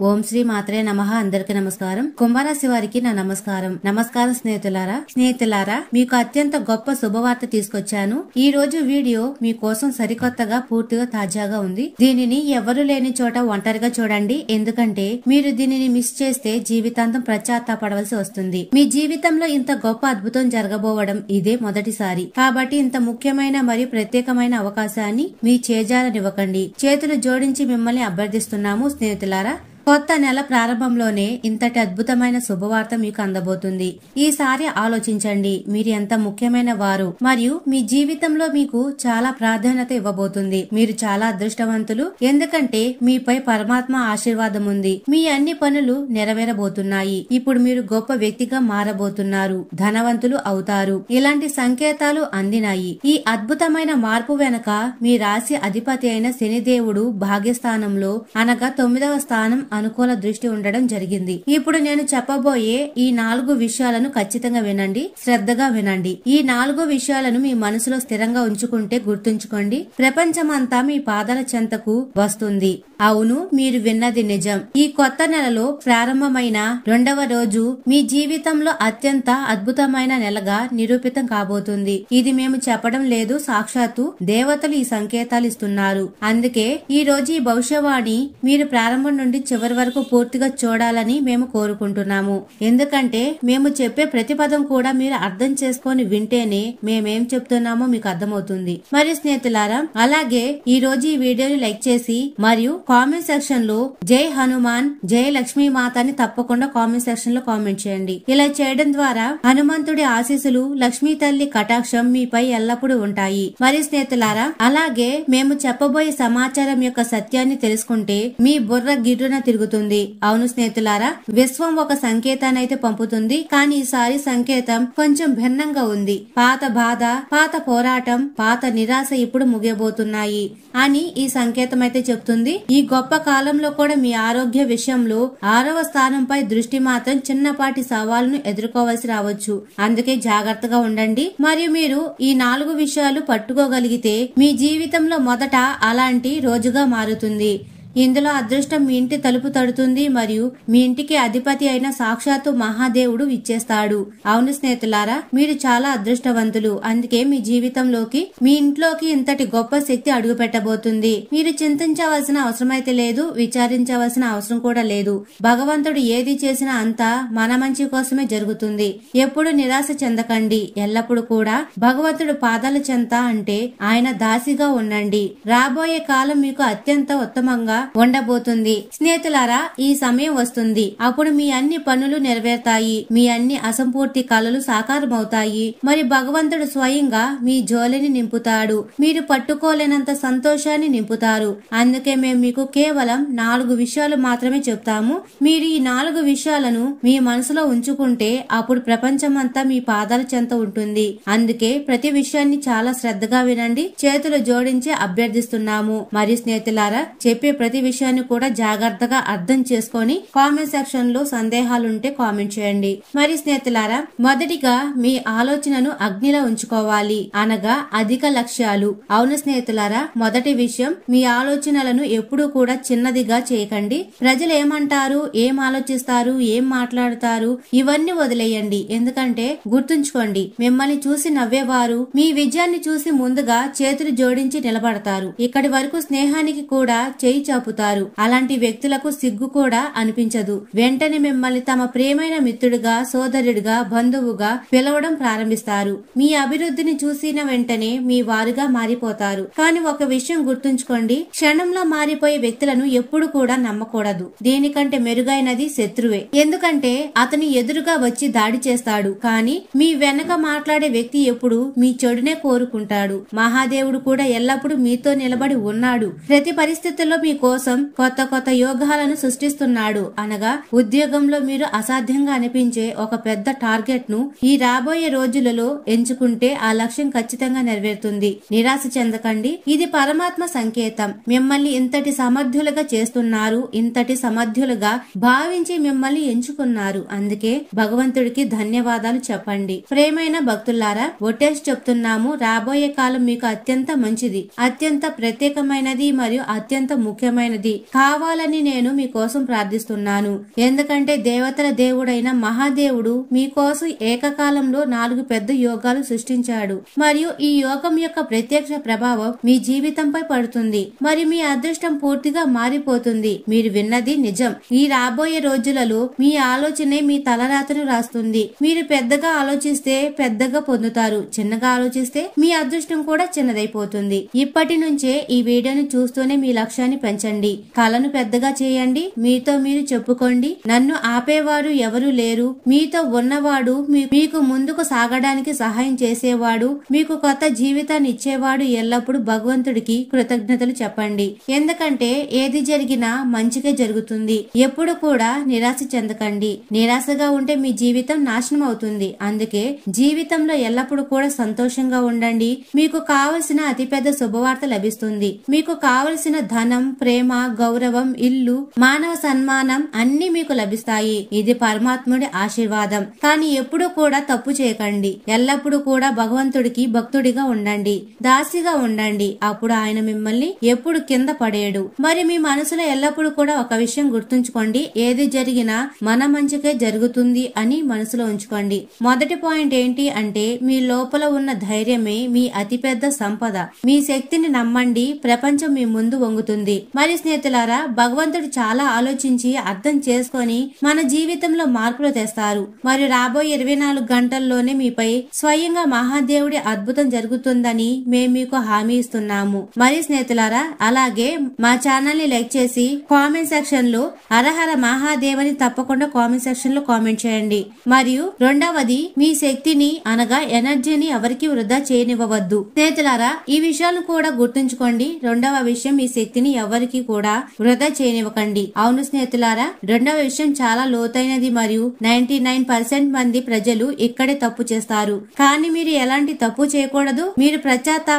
ఓం శ్రీ మాత్రే నమః. అందరికీ నమస్కారం. కుంభరాశి వారికి నా నమస్కారం. నమస్కారం స్నేహితులారా, మీకు అత్యంత గొప్ప శుభవార్త తీసుకొచ్చాను. ఈ రోజు వీడియో మీకోసం సరికొత్తగా పూర్తిగా తాజాగా ఉంది. దీనిని ఎవరు లేని చోట ఒంటరిగా చూడండి. ఎందుకంటే మీరు దీనిని మిస్ చేస్తే జీవితాంతం పశ్చాత్తాపడవలసి వస్తుంది. మీ జీవితంలో ఇంత గొప్ప అద్భుతం జరగబోవడం ఇదే మొదటిసారి. కాబట్టి ఇంత ముఖ్యమైన మరియు ప్రత్యేకమైన అవకాశాన్ని మీ చేజారనివ్వకండి. చేతులు జోడించి మిమ్మల్ని అభ్యర్థిస్తున్నాము స్నేహితులారా. కొత్త నెల ప్రారంభంలోనే ఇంతటి అద్భుతమైన శుభవార్త మీకు అందబోతుంది. ఈసారి ఆలోచించండి, మీరు ఎంత ముఖ్యమైన వారు మరియు మీ జీవితంలో మీకు చాలా ప్రాధాన్యత ఇవ్వబోతుంది. మీరు చాలా అదృష్టవంతులు, ఎందుకంటే మీపై పరమాత్మ ఆశీర్వాదం ఉంది. మీ అన్ని పనులు నెరవేరబోతున్నాయి. ఇప్పుడు మీరు గొప్ప వ్యక్తిగా మారబోతున్నారు, ధనవంతులు అవుతారు. ఇలాంటి సంకేతాలు అందినాయి. ఈ అద్భుతమైన మార్పు వెనక మీ రాశి అధిపతి అయిన శనిదేవుడు భాగ్యస్థానంలో అనగా 9వ స్థానం అనుకూల దృష్టి ఉండడం జరిగింది. ఇప్పుడు నేను చెప్పబోయే ఈ 4 విషయాలను ఖచ్చితంగా వినండి, శ్రద్ధగా వినండి. ఈ 4 విషయాలను మీ మనసులో స్థిరంగా ఉంచుకుంటే గుర్తుంచుకోండి, ప్రపంచమంతా మీ పాదాల చెంతకు వస్తుంది. అవును, మీరు విన్నది నిజం. ఈ కొత్త నెలలో ప్రారంభమైన 2వ రోజు మీ జీవితంలో అత్యంత అద్భుతమైన నెలగా నిరూపితం కాబోతుంది. ఇది మేము చెప్పడం లేదు, సాక్షాత్తు దేవతలు ఈ సంకేతాలు ఇస్తున్నారు. అందుకే ఈ రోజు ఈ భవిష్యవాణి మీరు ప్రారంభం నుండి చివరి వరకు పూర్తిగా చూడాలని మేము కోరుకుంటున్నాము. ఎందుకంటే మేము చెప్పే ప్రతి పదం కూడా మీరు అర్థం చేసుకొని వింటేనే మేమేం చెప్తున్నామో మీకు అర్థమవుతుంది. మరి స్నేహితులారా, అలాగే ఈ రోజు ఈ వీడియోని లైక్ చేసి మరియు కామెంట్ సెక్షన్ లో జై హనుమాన్, జై లక్ష్మీ మాత అని తప్పకుండా కామెంట్ సెక్షన్ లో కామెంట్ చేయండి. ఇలా చేయడం ద్వారా హనుమంతుడి ఆశీస్సులు, లక్ష్మీ తల్లి కటాక్షం మీపై ఎల్లప్పుడూ ఉంటాయి. మరి స్నేహితులారా, అలాగే మేము చెప్పబోయే సమాచారం యొక్క సత్యాన్ని తెలుసుకుంటే మీ బుర్ర గిర్రున తిరుగుతుంది. అవును స్నేహితులారా, విశ్వం ఒక సంకేతాన్నైతే పంపుతుంది, కానీ ఈసారి సంకేతం కొంచెం భిన్నంగా ఉంది. పాత బాధ, పాత పోరాటం, పాత నిరాశ ఇప్పుడు ముగియబోతున్నాయి అని ఈ సంకేతం అయితే చెప్తుంది. ఈ గొప్ప కాలంలో కూడా మీ ఆరోగ్య విషయంలో 6వ స్థానంపై దృష్టి మాత్రం చిన్నపాటి సవాలును ఎదుర్కోవాల్సి రావచ్చు. అందుకే జాగ్రత్తగా ఉండండి. మరియు మీరు ఈ 4 విషయాలు పట్టుకోగలిగితే మీ జీవితంలో మొదట అలాంటి రోజుగా మారుతుంది. ఇందులో అదృష్టం మీ ఇంటి తలుపు తడుతుంది మరియు మీ ఇంటికి అధిపతి అయిన సాక్షాత్తు మహాదేవుడు ఇచ్చేస్తాడు. అవును స్నేహితులారా, మీరు చాలా అదృష్టవంతులు. అందుకే మీ జీవితంలోకి, మీ ఇంట్లోకి ఇంతటి గొప్ప శక్తి అడుగు పెట్టబోతుంది. మీరు చింతించవలసిన అవసరమైతే లేదు, విచారించవలసిన అవసరం కూడా లేదు. భగవంతుడు ఏది చేసినా అంతా మన మంచి కోసమే జరుగుతుంది. ఎప్పుడు నిరాశ చెందకండి. ఎల్లప్పుడు కూడా భగవంతుడు పాదాల చెంత అంటే ఆయన దాసిగా ఉండండి. రాబోయే కాలం మీకు అత్యంత ఉత్తమంగా ఉండబోతుంది. స్నేహితులారా, ఈ సమయం వస్తుంది, అప్పుడు మీ అన్ని పనులు నెరవేరుతాయి. మీ అన్ని అసంపూర్తి కలలు సాకారమవుతాయి. మరి భగవంతుడు స్వయంగా మీ జోలిని నింపుతాడు. మీరు పట్టుకోలేనంత సంతోషాన్ని నింపుతారు. అందుకే మేము మీకు కేవలం 4 విషయాలు మాత్రమే చెప్తాము. మీరు ఈ 4 విషయాలను మీ మనసులో ఉంచుకుంటే అప్పుడు ప్రపంచమంతా మీ పాదాల చెంత ఉంటుంది. అందుకే ప్రతి విషయాన్ని చాలా శ్రద్ధగా వినండి. చేతులు జోడించి అభ్యర్థిస్తున్నాము. మరియు స్నేహితులారా, చెప్పే ప్రతి విషయాన్ని కూడా జాగ్రత్తగా అర్థం చేసుకొని కామెంట్ సెక్షన్ లో సందేహాలుంటే కామెంట్ చేయండి. మరి స్నేహితులారా, మొదటిగా మీ ఆలోచనను అగ్నిలో ఉంచుకోవాలి, అనగా అధిక లక్ష్యాలు. అవును స్నేహితులారా, మొదటి విషయం, మీ ఆలోచనలను ఎప్పుడూ కూడా చిన్నదిగా చేయకండి. ప్రజలు ఏమంటారు, ఏం ఆలోచిస్తారు, ఏం మాట్లాడతారు, ఇవన్నీ వదిలేయండి. ఎందుకంటే గుర్తుంచుకోండి, మిమ్మల్ని చూసి నవ్వేవారు మీ విజయాన్ని చూసి ముందుగా చేతులు జోడించి నిలబడతారు. ఇక్కడి వరకు స్నేహానికి కూడా చేయి చాపుతారు. అలాంటి వ్యక్తులకు సిగ్గు కూడా అనిపించదు. వెంటనే మిమ్మల్ని తమ ప్రియమైన మిత్రుడిగా, సోదరుడిగా, బంధువుగా పిలవడం ప్రారంభిస్తారు. మీ అభివృద్ధిని చూసిన వెంటనే మీ వారుగా మారిపోతారు. కానీ ఒక విషయం గుర్తుంచుకోండి, క్షణంలో మారిపోయే వ్యక్తులను ఎప్పుడు కూడా నమ్మకూడదు. దీనికంటే మెరుగైనది శత్రువే. ఎందుకంటే అతను ఎదురుగా వచ్చి దాడి చేస్తాడు, కానీ మీ వెనక మాట్లాడే వ్యక్తి ఎప్పుడు మీ చెడునే కోరుకుంటాడు. మహాదేవుడు కూడా ఎల్లప్పుడూ మీతో నిలబడి ఉన్నాడు. ప్రతి పరిస్థితుల్లో మీ కోసం కొత్త కొత్త యోగాలను సృష్టిస్తున్నాడు. అనగా ఉద్యోగంలో మీరు అసాధ్యంగా అనిపించే ఒక పెద్ద టార్గెట్ ను ఈ రాబోయే రోజులలో ఎంచుకుంటే ఆ లక్ష్యం ఖచ్చితంగా నెరవేరుతుంది. నిరాశ చెందకండి, ఇది పరమాత్మ సంకేతం. మిమ్మల్ని ఇంతటి సమర్థులుగా చేస్తున్నారు, ఇంతటి సమర్థులుగా భావించి మిమ్మల్ని ఎంచుకున్నారు. అందుకే భగవంతుడికి ధన్యవాదాలు చెప్పండి. ప్రేమైన భక్తులారా, ఒట్టేసి చెప్తున్నాము, రాబోయే కాలం మీకు అత్యంత మంచిది, అత్యంత ప్రత్యేకమైనది మరియు అత్యంత ముఖ్యమైన ముఖ్యమైనది కావాలని నేను మీకోసం ప్రార్థిస్తున్నాను. ఎందుకంటే దేవతల దేవుడైన మహాదేవుడు మీకోసం ఏకకాలంలో 4 పెద్ద యోగాలు సృష్టించాడు. మరియు ఈ యోగం యొక్క ప్రత్యక్ష ప్రభావం మీ జీవితంపై పడుతుంది. మరి మీ అదృష్టం పూర్తిగా మారిపోతుంది. మీరు విన్నది నిజం. ఈ రాబోయే రోజులలో మీ ఆలోచనే మీ తలరాతను రాస్తుంది. మీరు పెద్దగా ఆలోచిస్తే పెద్దగా పొందుతారు. చిన్నగా ఆలోచిస్తే మీ అదృష్టం కూడా చిన్నదైపోతుంది. ఇప్పటి నుంచే ఈ వీడియోని చూస్తూనే మీ లక్ష్యాన్ని పెంచండి. కలను పెద్దగా చేయండి. మీతో మీరు చెప్పుకోండి, నన్ను ఆపేవారు ఎవరు లేరు. మీతో ఉన్నవాడు, మీకు ముందుకు సాగడానికి సహాయం చేసేవాడు, మీకు కొత్త జీవితాన్ని ఇచ్చేవాడు. ఎల్లప్పుడూ భగవంతుడికి కృతజ్ఞతలు చెప్పండి. ఎందుకంటే ఏది జరిగినా మంచిగా జరుగుతుంది. ఎప్పుడు కూడా నిరాశ చెందకండి. నిరాశగా ఉంటే మీ జీవితం నాశనం అవుతుంది. అందుకే జీవితంలో ఎల్లప్పుడూ కూడా సంతోషంగా ఉండండి. మీకు కావలసిన అతిపెద్ద శుభవార్త లభిస్తుంది. మీకు కావలసిన ధనం, ప్రేమ, గౌరవం, ఇల్లు, మానవ సన్మానం అన్ని మీకు లభిస్తాయి. ఇది పరమాత్ముడి ఆశీర్వాదం. కానీ ఎప్పుడూ కూడా తప్పు చేయకండి. ఎల్లప్పుడూ కూడా భగవంతుడికి భక్తుడిగా ఉండండి, దాసిగా ఉండండి. అప్పుడు ఆయన మిమ్మల్ని ఎప్పుడు కింద పడేయడు. మరి మీ మనసులో ఎల్లప్పుడూ కూడా ఒక విషయం గుర్తుంచుకోండి, ఏది జరిగినా మన మంచికే జరుగుతుంది అని మనసులో ఉంచుకోండి. మొదటి పాయింట్ ఏంటి అంటే మీ లోపల ఉన్న ధైర్యమే మీ అతిపెద్ద సంపద. మీ శక్తిని నమ్మండి, ప్రపంచం మీ ముందు వంగుతుంది. మరి స్నేహితులారా, భగవంతుడు చాలా ఆలోచించి అర్థం చేసుకొని మన జీవితంలో మార్పులు తెస్తారు. మరి రాబోయే 24 గంటల్లోనే మీపై స్వయంగా మహాదేవుడి అద్భుతం జరుగుతుందని మేము మీకు హామీ ఇస్తున్నాము. మరి స్నేహితులారా, అలాగే మా ఛానల్ ని లైక్ చేసి కామెంట్ సెక్షన్ లో హరహర మహాదేవని తప్పకుండా కామెంట్ సెక్షన్ లో కామెంట్ చేయండి. మరియు రెండవది, మీ శక్తిని అనగా ఎనర్జీని ఎవరికి వృధా చేయనివ్వవద్దు. స్నేహితులారా, ఈ విషయాలను కూడా గుర్తుంచుకోండి. రెండవ విషయం, మీ శక్తిని ఎవరికి కూడా వృధా చేయనివ్వకండి. అవును స్నేహితులారా, రెండవ విషయం చాలా లోతైనది. మరియు 99% మంది ప్రజలు ఇక్కడే తప్పు చేస్తారు. కానీ మీరు ఎలాంటి తప్పు చేయకూడదు. మీరు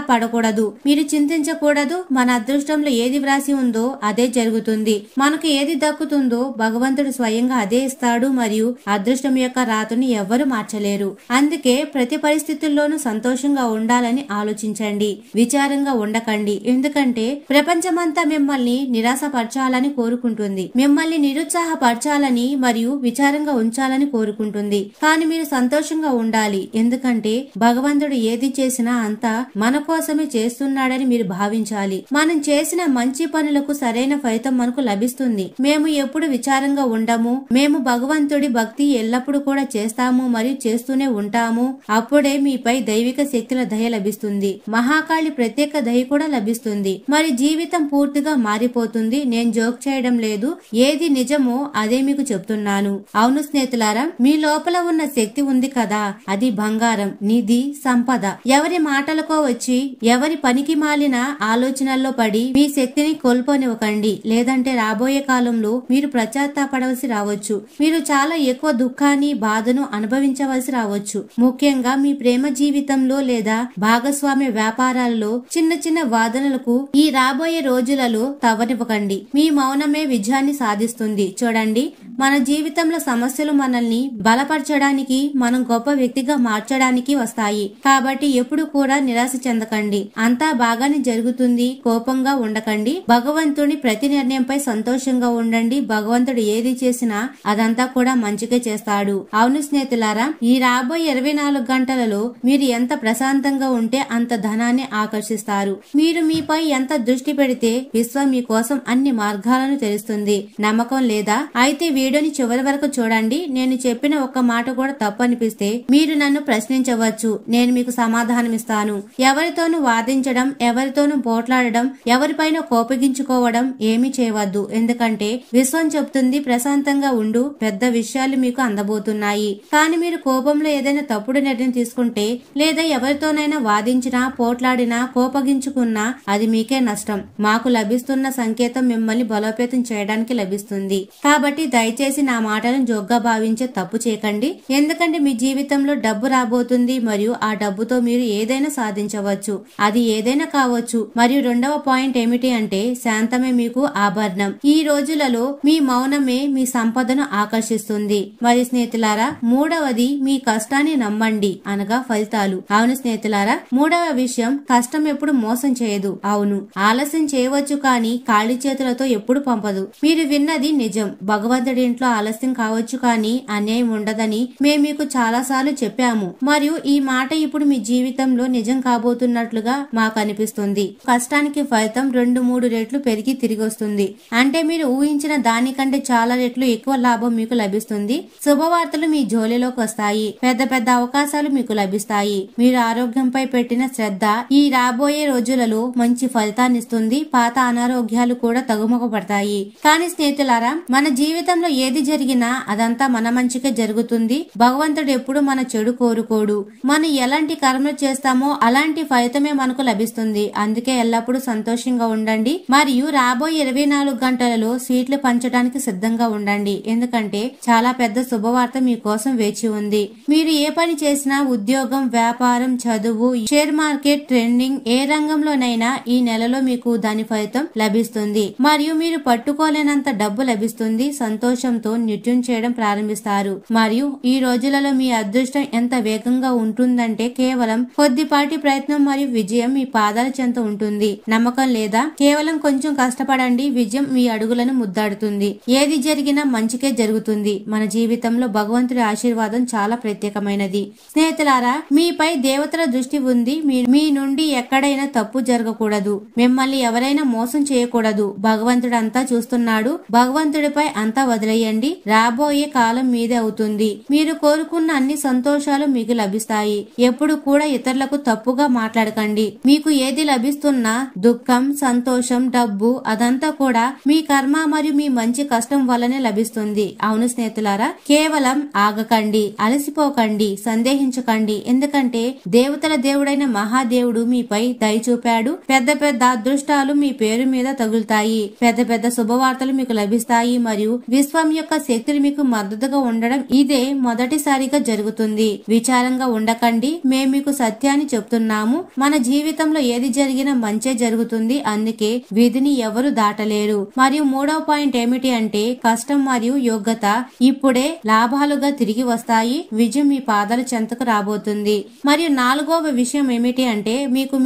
పడకూడదు. మీరు చింతించకూడదు. మన అదృష్టంలో ఏది వ్రాసి ఉందో అదే జరుగుతుంది. మనకు ఏది దక్కుతుందో భగవంతుడు స్వయంగా అదే ఇస్తాడు. మరియు అదృష్టం యొక్క రాతను ఎవ్వరు మార్చలేరు. అందుకే ప్రతి పరిస్థితుల్లోనూ సంతోషంగా ఉండాలని ఆలోచించండి. విచారంగా ఉండకండి. ఎందుకంటే ప్రపంచమంతా మిమ్మల్ని నిరాశపరచాలని కోరుకుంటుంది, మిమ్మల్ని నిరుత్సాహపరచాలని మరియు విచారంగా ఉంచాలని కోరుకుంటుంది. కానీ మీరు సంతోషంగా ఉండాలి. ఎందుకంటే భగవంతుడు ఏది చేసినా అంతా మన కోసమే చేస్తున్నాడని మీరు భావించాలి. మనం చేసిన మంచి పనులకు సరైన ఫలితం మనకు లభిస్తుంది. మేము ఎప్పుడు విచారంగా ఉండము. మేము భగవంతుడి భక్తి ఎల్లప్పుడూ కూడా చేస్తాము మరియు చేస్తూనే ఉంటాము. అప్పుడే మీపై దైవిక శక్తుల దయ లభిస్తుంది. మహాకాళి ప్రత్యేక దయ కూడా లభిస్తుంది. మరి జీవితం పూర్తిగా మారిపోతుంది. నేను జోక్ చేయడం లేదు. ఏది నిజమో అదే మీకు చెప్తున్నాను. అవును స్నేహితులారా, మీ లోపల ఉన్న శక్తి ఉంది కదా, అది బంగారం, నిధి, సంపద. ఎవరి మాటలకో వచ్చి ఎవరి పనికి మాలిన ఆలోచనల్లో పడి మీ శక్తిని కోల్పోనివ్వకండి. లేదంటే రాబోయే కాలంలో మీరు పశ్చాత్తాపడవలసి రావచ్చు. మీరు చాలా ఎక్కువ దుఃఖాన్ని, బాధను అనుభవించవలసి రావచ్చు. ముఖ్యంగా మీ ప్రేమ జీవితంలో లేదా భాగస్వామ్య వ్యాపారాలలో చిన్న చిన్న వాదనలకు ఈ రాబోయే రోజులలో తవ్వనివ్వకండి. మీ మౌనమే విజయాన్ని సాధిస్తుంది. చూడండి, మన జీవితంలో సమస్యలు మనల్ని బలపరచడానికి, మనం గొప్ప వ్యక్తిగా మార్చడానికి వస్తాయి. కాబట్టి ఎప్పుడు కూడా నిరాశ చెందకండి. అంతా బాగానే జరుగుతుంది. కోపంగా ఉండకండి. భగవంతుని ప్రతి నిర్ణయంపై సంతోషంగా ఉండండి. భగవంతుడు ఏది చేసినా అదంతా కూడా మంచిగా చేస్తాడు. అవును స్నేహితులారా, ఈ రాబోయే 24 గంటలలో మీరు ఎంత ప్రశాంతంగా ఉంటే అంత ధనాన్ని ఆకర్షిస్తారు. మీరు మీపై ఎంత దృష్టి పెడితే విశ్వం మీకోసం అన్ని మార్గాలను తెరుస్తుంది. నమ్మకం లేదా? అయితే వీడియోని చివరి వరకు చూడండి. నేను చెప్పిన ఒక్క మాట కూడా తప్పు అనిపిస్తే మీరు నన్ను ప్రశ్నించవచ్చు. నేను మీకు సమాధానం ఇస్తాను. ఎవరితోనూ వాదించడం, ఎవరితోనూ పోట్లాడడం, ఎవరిపైన కోపగించుకోవడం ఏమీ చేయవద్దు. ఎందుకంటే విశ్వం చెప్తుంది, ప్రశాంతంగా ఉండు, పెద్ద విషయాలు మీకు అందబోతున్నాయి. కానీ మీరు కోపంలో ఏదైనా తప్పుడు నిర్ణయం తీసుకుంటే లేదా ఎవరితోనైనా వాదించినా, పోట్లాడినా, కోపగించుకున్నా అది మీకే నష్టం. మాకు లభిస్తున్న సంకేతం మిమ్మల్ని బలోపేతం చేయడానికి లభిస్తుంది. కాబట్టి దయచేసి దయచేసి నా మాటలను జోగ్గా భావించే తప్పు చేయకండి. ఎందుకంటే మీ జీవితంలో డబ్బు రాబోతుంది మరియు ఆ డబ్బుతో మీరు ఏదైనా సాధించవచ్చు. అది ఏదైనా కావచ్చు. మరియు రెండవ పాయింట్ ఏమిటి అంటే శాంతమే మీకు ఆభరణం. ఈ రోజులలో మీ మౌనమే మీ సంపదను ఆకర్షిస్తుంది. మరి స్నేహితులారా, మూడవది మీ కష్టాన్ని నమ్మండి అనగా ఫలితాలు. అవును స్నేహితులారా, మూడవ విషయం కష్టం ఎప్పుడు మోసం చేయదు. అవును, ఆలస్యం చేయవచ్చు కానీ ఖాళీ చేతులతో ఎప్పుడు పంపదు. మీరు విన్నది నిజం. భగవంతుడి ఇంట్లో ఆలస్యం కావచ్చు కానీ అన్యాయం ఉండదని మేము మీకు చాలా సార్లు చెప్పాము. మరియు ఈ మాట ఇప్పుడు మీ జీవితంలో నిజం కాబోతున్నట్లుగా మాకు అనిపిస్తుంది. కష్టానికి ఫలితం 2-3 రెట్లు పెరిగి తిరిగి వస్తుంది. అంటే మీరు ఊహించిన దానికంటే చాలా రెట్లు ఎక్కువ లాభం మీకు లభిస్తుంది. శుభవార్తలు మీ జోలిలోకి వస్తాయి. పెద్ద పెద్ద అవకాశాలు మీకు లభిస్తాయి. మీరు ఆరోగ్యంపై పెట్టిన శ్రద్ధ ఈ రాబోయే రోజులలో మంచి ఫలితాన్ని ఇస్తుంది. పాత అనారోగ్యాలు కూడా తగుముఖ పడతాయి. కానీ స్నేహితులారా, మన జీవితంలో ఏది జరిగినా అదంతా మన మంచిగా జరుగుతుంది. భగవంతుడు ఎప్పుడు మన చెడు కోరుకోడు. మనం ఎలాంటి కర్మలు చేస్తామో అలాంటి ఫలితమే మనకు లభిస్తుంది. అందుకే ఎల్లప్పుడూ సంతోషంగా ఉండండి. మరియు రాబోయే 24 గంటలలో స్వీట్లు పంచడానికి సిద్ధంగా ఉండండి. ఎందుకంటే చాలా పెద్ద శుభవార్త మీకోసం వేచి ఉంది. మీరు ఏ పని చేసినా, ఉద్యోగం, వ్యాపారం, చదువు, షేర్ మార్కెట్, ట్రెండింగ్, ఏ రంగంలోనైనా ఈ నెలలో మీకు దాని ఫలితం లభిస్తుంది. మరియు మీరు పట్టుకోలేనంత డబ్బు లభిస్తుంది. సంతోషంతో నృత్యం చేయడం ప్రారంభిస్తారు. మరియు ఈ రోజులలో మీ అదృష్టం ఎంత వేగంగా ఉంటుందంటే కేవలం కొద్దిపాటి ప్రయత్నం మరియు విజయం మీ పాదాల చెంత ఉంటుంది. నమ్మకం లేదా? కేవలం కొంచెం కష్టపడండి. విజయం మీ అడుగులను ముద్దాడుతుంది. ఏది జరిగినా మంచికే జరుగుతుంది. మన జీవితంలో భగవంతుడి ఆశీర్వాదం చాలా ప్రత్యేకమైనది. స్నేహితులారా, మీపై దేవతల దృష్టి ఉంది. మీ నుండి ఎక్కడైనా తప్పు జరగకూడదు. మిమ్మల్ని ఎవరైనా మోసం చేయకూడదు. భగవంతుడు అంతా చూస్తున్నాడు. భగవంతుడిపై అంతా వదిలేయండి. రాబోయే కాలం మీదే అవుతుంది. మీరు కోరుకున్న అన్ని సంతోషాలు మీకు లభిస్తాయి. ఎప్పుడు కూడా ఇతరులకు తప్పుగా మాట్లాడకండి. మీకు ఏది లభిస్తున్నా దుఃఖం, సంతోషం, డబ్బు అదంతా కూడా మీ కర్మ మరియు మీ మంచి కష్టం వల్లనే లభిస్తుంది. అవును స్నేహితులారా, కేవలం ఆగకండి, అలసిపోకండి, సందేహించకండి. ఎందుకంటే దేవతల దేవుడైన మహాదేవుడు మీపై దయ చూపాడు. పెద్ద పెద్ద అదృష్టాలు మీ పేరు మీద తగులుతాయి. పెద్ద పెద్ద శుభవార్తలు మీకు లభిస్తాయి. మరియు విశ్వం యొక్క శక్తులు మీకు మద్దతుగా ఉండడం ఇదే మొదటిసారిగా జరుగుతుంది. విచారంగా ఉండకండి. మేము మీకు సత్యాన్ని చెప్తున్నాము. మన జీవితంలో ఏది జరిగినా మంచే జరుగుతుంది. అందుకే విధిని ఎవరు దాటలేరు. మరియు మూడవ పాయింట్ ఏమిటి అంటే కష్టం మరియు యోగ్యత ఇప్పుడే లాభాలుగా తిరిగి వస్తాయి. విజయం మీ పాదాల చెంతకు రాబోతుంది. మరియు నాలుగవ విషయం ఏమిటి అంటే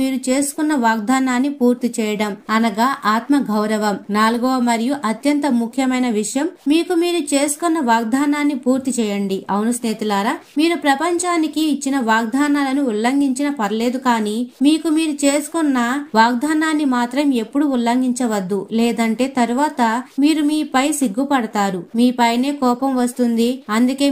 మీరు చేసుకున్న వాగ్దానాన్ని పూర్తి చేయడం అనగా ఆత్మ గౌరవం. నాలుగవ మరియు అత్యంత ముఖ్యమైన విషయం మీరు చేసుకున్న వాగ్దానాన్ని పూర్తి చేయండి. అవును స్నేహితులారా, మీరు ప్రపంచానికి ఇచ్చిన వాగ్దానాలను ఉల్లంఘించిన పర్లేదు కానీ మీరు చేసుకున్న వాగ్దానాన్ని మాత్రం ఎప్పుడు ఉల్లంఘించవద్దు. లేదంటే తరువాత మీరు మీపై సిగ్గుపడతారు. మీపైనే కోపం వస్తుంది. అందుకే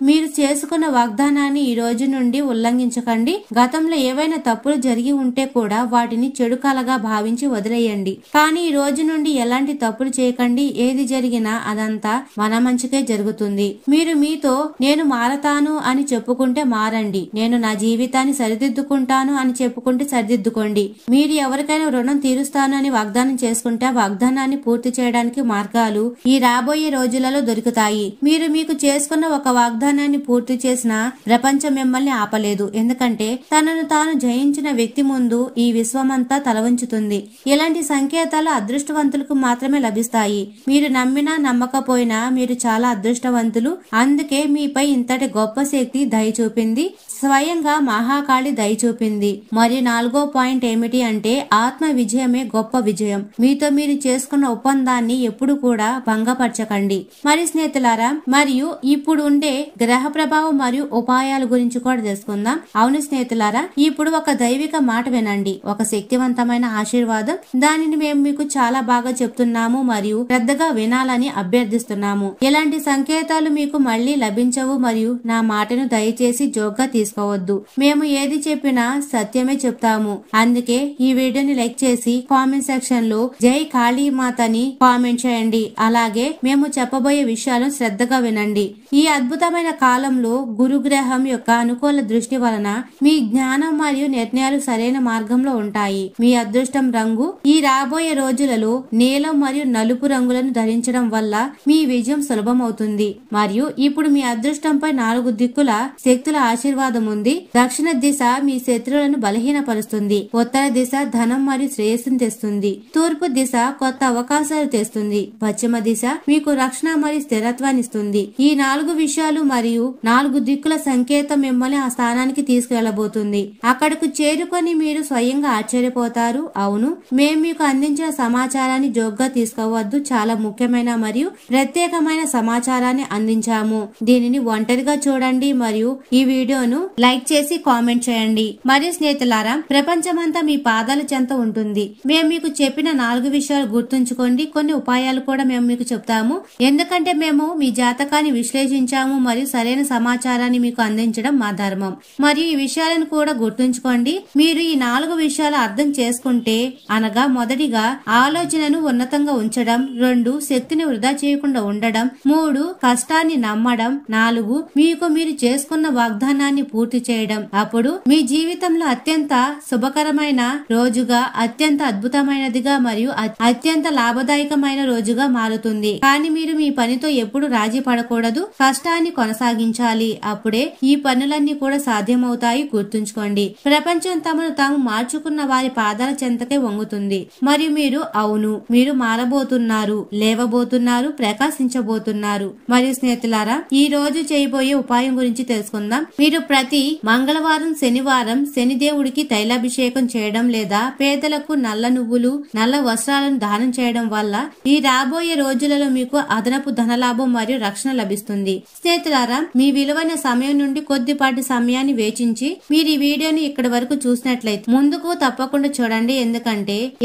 మీరు చేసుకున్న వాగ్దానాన్ని ఈ రోజు నుండి ఉల్లంఘించకండి. గతంలో ఏవైనా తప్పులు జరిగి ఉంటే కూడా వాటిని చెడు కలగా భావించి వదిలేయండి. కానీ ఈ రోజు నుండి ఎలాంటి తప్పులు చేయకండి. ఏది జరిగినా అదంతా మన మంచికే జరుగుతుంది. మీరు మీతో నేను మారతాను అని చెప్పుకుంటే మారండి. నేను నా జీవితాన్ని సరిదిద్దుకుంటాను అని చెప్పుకుంటే సరిదిద్దుకోండి. మీరు ఎవరికైనా రుణం తీరుస్తాను అని వాగ్దానం చేసుకుంటే వాగ్దానాన్ని పూర్తి చేయడానికి మార్గాలు ఈ రాబోయే రోజులలో దొరుకుతాయి. మీకు చేసుకున్న ఒక వాగ్దానాన్ని పూర్తి చేసిన ప్రపంచం మిమ్మల్ని ఆపలేదు. ఎందుకంటే తనను తాను జయించిన వ్యక్తి ముందు ఈ విశ్వమంతా తలవంచుతుంది. ఇలాంటి సంకేతాలు అదృష్టవంతులకు మాత్రమే లభిస్తాయి. మీరు నమ్మినా నమ్మకపోయినా మీరు చాలా అదృష్టవంతులు. అందుకే మీపై ఇంతటి గొప్ప శక్తి దయ చూపింది. స్వయంగా మహాకాళి దయ చూపింది. మరియు నాలుగో పాయింట్ ఏమిటి అంటే ఆత్మ విజయమే గొప్ప విజయం. మీతో మీరు చేసుకున్న ఒప్పందాన్ని ఎప్పుడు కూడా భంగపరచకండి. మరి స్నేహితులారా, మరియు ఇప్పుడు ఉండే గ్రహ ప్రభావం మరియు ఉపాయాల గురించి కూడా తెలుసుకుందాం. అవును స్నేహితులారా, ఇప్పుడు ఒక దైవిక మాట వినండి. ఒక శక్తివంతమైన ఆశీర్వాదం. దానిని మేము మీకు చాలా బాగా చెప్తున్నాము మరియు శ్రద్ధగా వినాలని అభ్యర్థిస్తున్నాము. ఇలాంటి సంకేతాలు మీకు మళ్లీ లభించవు. మరియు నా మాటను దయచేసి జోగ్గా తీసుకోవద్దు. మేము ఏది చెప్పినా సత్యమే చెప్తాము. అందుకే ఈ వీడియోని లైక్ చేసి కామెంట్ సెక్షన్ లో జై కాళీ మాతని కామెంట్ చేయండి. అలాగే మేము చెప్పబోయే విషయాలను శ్రద్ధగా వినండి. ఈ అద్భుతమైన కాలంలో గురుగ్రహం యొక్క అనుకూల దృష్టి వలన మీ జ్ఞానం మరియు నిర్ణయాలు సరైన మార్గంలో ఉంటాయి. మీ అదృష్టం రంగు ఈ రాబోయే రోజులలో నీలం మరియు నలుపు రంగులను ధరించడం వల్ల మీ విజయం సులభమవుతుంది. మరియు ఇప్పుడు మీ అదృష్టంపై 4 దిక్కుల శక్తుల ఆశీర్వాదం ఉంది. దక్షిణ దిశ మీ శత్రువులను బలహీనపరుస్తుంది. ఉత్తర దిశ ధనం మరియు శ్రేయస్సును తెస్తుంది. తూర్పు దిశ కొత్త అవకాశాలు తెస్తుంది. పశ్చిమ దిశ మీకు రక్షణ మరియు స్థిరత్వాన్ని ఇస్తుంది. ఈ 4 విషయాలు మరియు 4 దిక్కుల సంకేతం మిమ్మల్ని ఆ స్థానానికి తీసుకెళ్లబోతుంది. అక్కడకు చేరుకొని మీరు స్వయంగా ఆశ్చర్యపోతారు. అవును, మేము మీకు అందించిన సమాచారాన్ని జోగ్గా తీసుకోవద్దు. చాలా ముఖ్యమైన మరియు ప్రత్యేకమైన సమాచారాన్ని అందించాము. దీనిని ఒంటరిగా చూడండి మరియు ఈ వీడియోను లైక్ చేసి కామెంట్ చేయండి. మరియు స్నేహితులారా, ప్రపంచమంతా మీ పాదాల చెంత ఉంటుంది. మేము మీకు చెప్పిన 4 విషయాలు గుర్తుంచుకోండి. కొన్ని ఉపాయాలు కూడా మేము మీకు చెప్తాము. ఎందుకంటే మేము మీ జాతకాన్ని విశ్లేషించాము మరియు సరైన సమాచారాన్ని మీకు అందించడం మా ధర్మం. మరియు ఈ విషయాలను కూడా గుర్తుంచుకోండి. మీరు ఈ 4 విషయాలు అర్థం చేసుకుంటే, అనగా మొదటిగా ఆలోచనను ఉన్నతంగా ఉంచడం, 2 శక్తిని వృధా చేయకుండా ఉండడం, 3 కష్టాన్ని నమ్మడం, 4 మీకు మీరు చేసుకున్న వాగ్దానాన్ని పూర్తి చేయడం. అప్పుడు మీ జీవితంలో అత్యంత శుభకరమైన రోజుగా, అత్యంత అద్భుతమైనదిగా మరియు అత్యంత లాభదాయకమైన రోజుగా మారుతుంది. కానీ మీరు మీ పనితో ఎప్పుడు రాజీ పడకూడదు. కష్టాన్ని కొనసాగించాలి. అప్పుడే ఈ పనులన్నీ కూడా సాధ్యమవుతాయి. గుర్తుంచుకోండి, ప్రపంచం తమను తాము మార్చుకున్న వారి పాదాల చెంతకే వంగుతుంది. మరియు మీరు అవును, మీరు మారబోతున్నారు, లేవబోతున్నారు, ప్రకాశించబోతున్నారు. మరియు స్నేహితులారా, ఈ రోజు చేయబోయే ఉపాయం గురించి తెలుసుకుందాం. మీరు ప్రతి మంగళవారం, శనివారం శనిదేవుడికి తైలాభిషేకం చేయడం లేదా పేదలకు నల్ల నువ్వులు, నల్ల వస్త్రాలను దానం చేయడం వల్ల ఈ రాబోయే రోజులలో మీకు అదనపు ధనలాభం మరియు రక్షణ లభిస్తుంది. స్నేహితులారా, మీ విలువైన సమయం నుండి కొద్దిపాటి సమయాన్ని వేచించి మీరు ఈ వీడియోని ఇక్కడి వరకు చూసినట్లయితే ముందుకు తప్పకుండా చూడండి.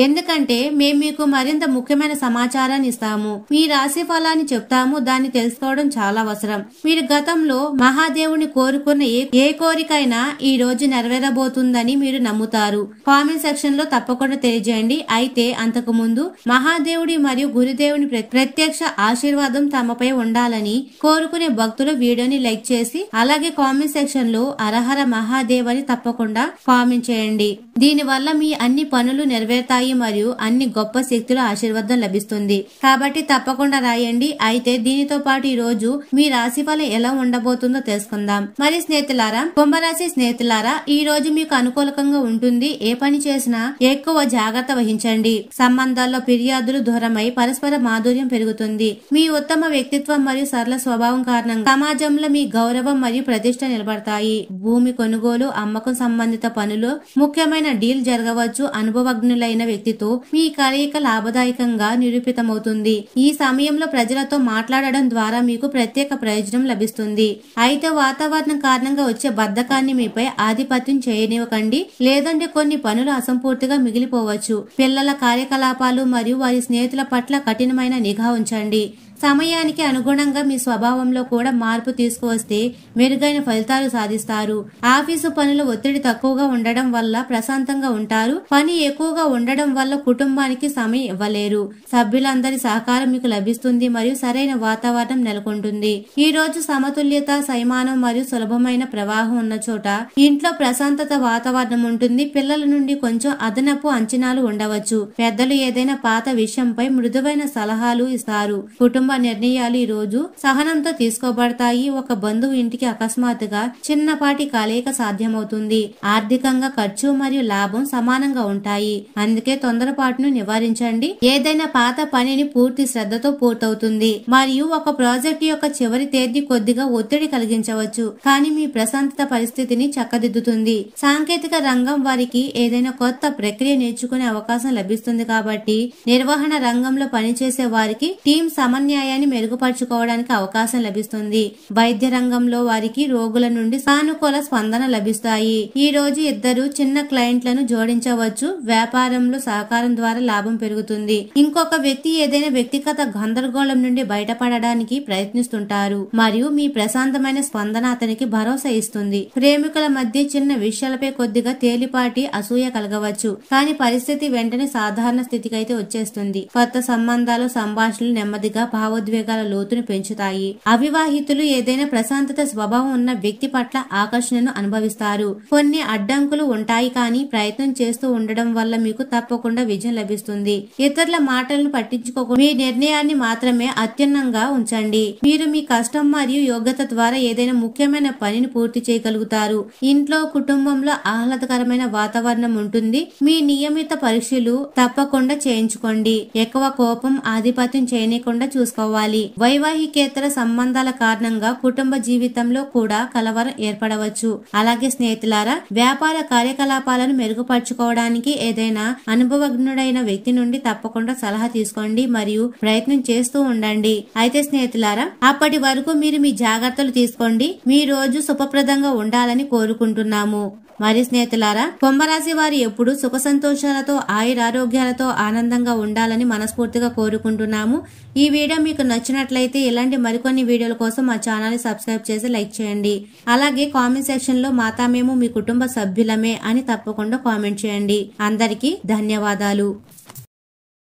ఎందుకంటే మేము మీకు మరింత ముఖ్యమైన సమాచారాన్ని ఇస్తాము. మీ రాశి ఫలాన్ని చెప్తాము. దాన్ని తెలుసుకోవడం చాలా అవసరం. మీరు గతంలో మహాదేవుని కోరుకున్న ఏ కోరికైనా ఈ రోజు నెరవేరబోతుందని మీరు నమ్ముతారు. కామెంట్ సెక్షన్ లో తప్పకుండా తెలియజేయండి. అయితే అంతకు ముందు మహాదేవుడి మరియు గురుదేవుని ప్రత్యక్ష ఆశీర్వాదం తమపై ఉండాలని కోరుకునే భక్తులు వీడియోని లైక్ చేసి అలాగే కామెంట్ సెక్షన్ లో అరహర మహాదేవ్ అని తప్పకుండా కామెంట్ చేయండి. దీని వల్ల మీ అన్ని పనులు నెరవేరుతాయి మరియు అన్ని గొప్ప శక్తుల ఆశీర్వాదం లభిస్తుంది. కాబట్టి తప్పకుండా రాయండి. అయితే దీనితో పాటు ఈ రోజు మీ రాశి ఫలం ఎలా ఉండబోతుందో తెలుసుకుందాం. మరి స్నేహితులారా, కుంభరాశి స్నేహితులారా, ఈ రోజు మీకు అనుకూలంగా ఉంటుంది. ఏ పని చేసినా ఎక్కువ జాగ్రత్త వహించండి. సంబంధాల్లో ఫిర్యాదులు దూరమై పరస్పర మాధుర్యం పెరుగుతుంది. మీ ఉత్తమ వ్యక్తిత్వం మరియు సరళ స్వభావం కారణంగా సమాజంలో మీ గౌరవం మరియు ప్రతిష్ట నిలబడతాయి. భూమి కొనుగోలు, అమ్మకం సంబంధిత పనులు ముఖ్యమైన డీల్ జరగవచ్చు. అనుభవజ్ఞులైన వ్యక్తితో మీ కలయిక లాభదాయకంగా నిరూపితమవుతుంది. ఈ సమయంలో ప్రజలతో మాట్లాడడం ద్వారా మీకు ప్రత్యేక ప్రయోజనం లభిస్తుంది. అయితే వాతావరణం కారణంగా వచ్చే బద్ధకాన్ని మీపై ఆధిపత్యం చేయనివ్వకండి. లేదంటే కొన్ని పనులు అసంపూర్తిగా మిగిలిపోవచ్చు. పిల్లల కార్యకలాపాలు మరియు వారి స్నేహితుల పట్ల కఠినమైన నిఘా ఉంచండి. సమయానికి అనుగుణంగా మీ స్వభావంలో కూడా మార్పు తీసుకువస్తే మెరుగైన ఫలితాలు సాధిస్తారు. ఆఫీసు పనుల ఒత్తిడి తక్కువగా ఉండడం వల్ల ప్రశాంతంగా ఉంటారు. పని ఎక్కువగా ఉండడం వల్ల కుటుంబానికి సమయం ఇవ్వలేరు. సభ్యులందరి సహకారం మీకు లభిస్తుంది మరియు సరైన వాతావరణం నెలకొంటుంది. ఈ రోజు సమతుల్యత, సైమానం మరియు సులభమైన ప్రవాహం ఉన్న చోట ఇంట్లో ప్రశాంతత వాతావరణం ఉంటుంది. పిల్లల నుండి కొంచెం అదనపు అంచనాలు ఉండవచ్చు. పెద్దలు ఏదైనా పాత విషయంపై మృదువైన సలహాలు ఇస్తారు. కుటుంబ నిర్ణయాలు ఈ రోజు సహనంతో తీసుకోబడతాయి. ఒక బంధువు ఇంటికి అకస్మాత్తుగా చిన్నపాటి కలయిక సాధ్యమవుతుంది. ఆర్థికంగా ఖర్చు మరియు లాభం సమానంగా ఉంటాయి. అందుకే తొందరపాటును నివారించండి. ఏదైనా పాత పనిని పూర్తి శ్రద్ధతో పూర్తవుతుంది మరియు ఒక ప్రాజెక్ట్ యొక్క చివరి తేదీ కొద్దిగా ఒత్తిడి కలిగించవచ్చు, కానీ మీ ప్రశాంతత పరిస్థితిని చక్కదిద్దుతుంది. సాంకేతిక రంగం వారికి ఏదైనా కొత్త ప్రక్రియ నేర్చుకునే అవకాశం లభిస్తుంది. కాబట్టి నిర్వహణ రంగంలో పనిచేసే వారికి టీం సమన్వయాన్ని మెరుగుపరుచుకోవడానికి అవకాశం లభిస్తుంది. వైద్య రంగంలో వారికి రోగుల నుండి సానుకూల స్పందన లభిస్తాయి. ఈ రోజు ఇద్దరు చిన్న క్లయింట్లను జోడించవచ్చు. వ్యాపారంలో సహకారం ద్వారా లాభం పెరుగుతుంది. ఇంకొక వ్యక్తి ఏదైనా వ్యక్తిగత గందరగోళం నుండి బయటపడడానికి ప్రయత్నిస్తుంటారు మరియు మీ ప్రశాంతమైన స్పందన అతనికి భరోసా ఇస్తుంది. ప్రేమికుల మధ్య చిన్న విషయాలపై కొద్దిగా తేలిపాటి అసూయ కలగవచ్చు, కానీ పరిస్థితి వెంటనే సాధారణ స్థితికి అయితే వచ్చేస్తుంది. కొత్త సంబంధాలు, సంభాషణలు నెమ్మదిగా భావోద్వేగాల లోతును పెంచుతాయి. అవివాహితులు ఏదైనా ప్రశాంతత స్వభావం ఉన్న వ్యక్తి పట్ల ఆకర్షణను అనుభవిస్తారు. కొన్ని అడ్డంకులు ఉంటాయి, కానీ ప్రయత్నం చేస్తూ ఉండడం వల్ల మీకు తప్పకుండా విజయం లభిస్తుంది. ఇతరుల మాటలను పట్టించుకోకుండా మీ నిర్ణయాన్ని మాత్రమే అత్యున్నంగా ఉంచండి. మీరు మీ కష్టం మరియు యోగ్యత ద్వారా ఏదైనా ముఖ్యమైన పనిని పూర్తి చేయగలుగుతారు. ఇంట్లో కుటుంబంలో ఆహ్లాదకరమైన వాతావరణం ఉంటుంది. మీ నియమిత పరీక్షలు తప్పకుండా చేయించుకోండి. ఎక్కువ కోపం ఆధిపత్యం చేయనీయకుండా చూసుకోవాలి. వైవాహికేతర సంబంధాల కారణంగా కుటుంబ జీవితంలో కూడా కలవరం ఏర్పడవచ్చు. అలాగే స్నేహితులారా, వ్యాపార కార్యకలాపాలను మెరుగుపరచుకోవడానికి ఏదైనా అనుభవజ్ఞుడైన వ్యక్తి నుండి తప్పకుండా సలహా తీసుకోండి మరియు ప్రయత్నం చేస్తూ ఉండండి. అయితే స్నేహితులారా, అప్పటి వరకు మీరు మీ జాగ్రత్తలు తీసుకోండి. మీ రోజు శుభప్రదంగా ఉండాలని కోరుకుంటున్నాము. మరి స్నేహితులారా, కుంభరాశి వారు ఎప్పుడు సుఖ సంతోషాలతో ఆయురారోగ్యాలతో ఆనందంగా ఉండాలని మనస్ఫూర్తిగా కోరుకుంటున్నాము. ఈ వీడియో మీకు నచ్చినట్లయితే ఇలాంటి మరికొన్ని వీడియోల కోసం మా ఛానల్ ని సబ్స్క్రైబ్ చేసి లైక్ చేయండి. అలాగే కామెంట్ సెక్షన్ లో మాతా మేము మీ కుటుంబ సభ్యులమే అని తప్పకుండా కామెంట్ చేయండి. అందరికీ ధన్యవాదాలు.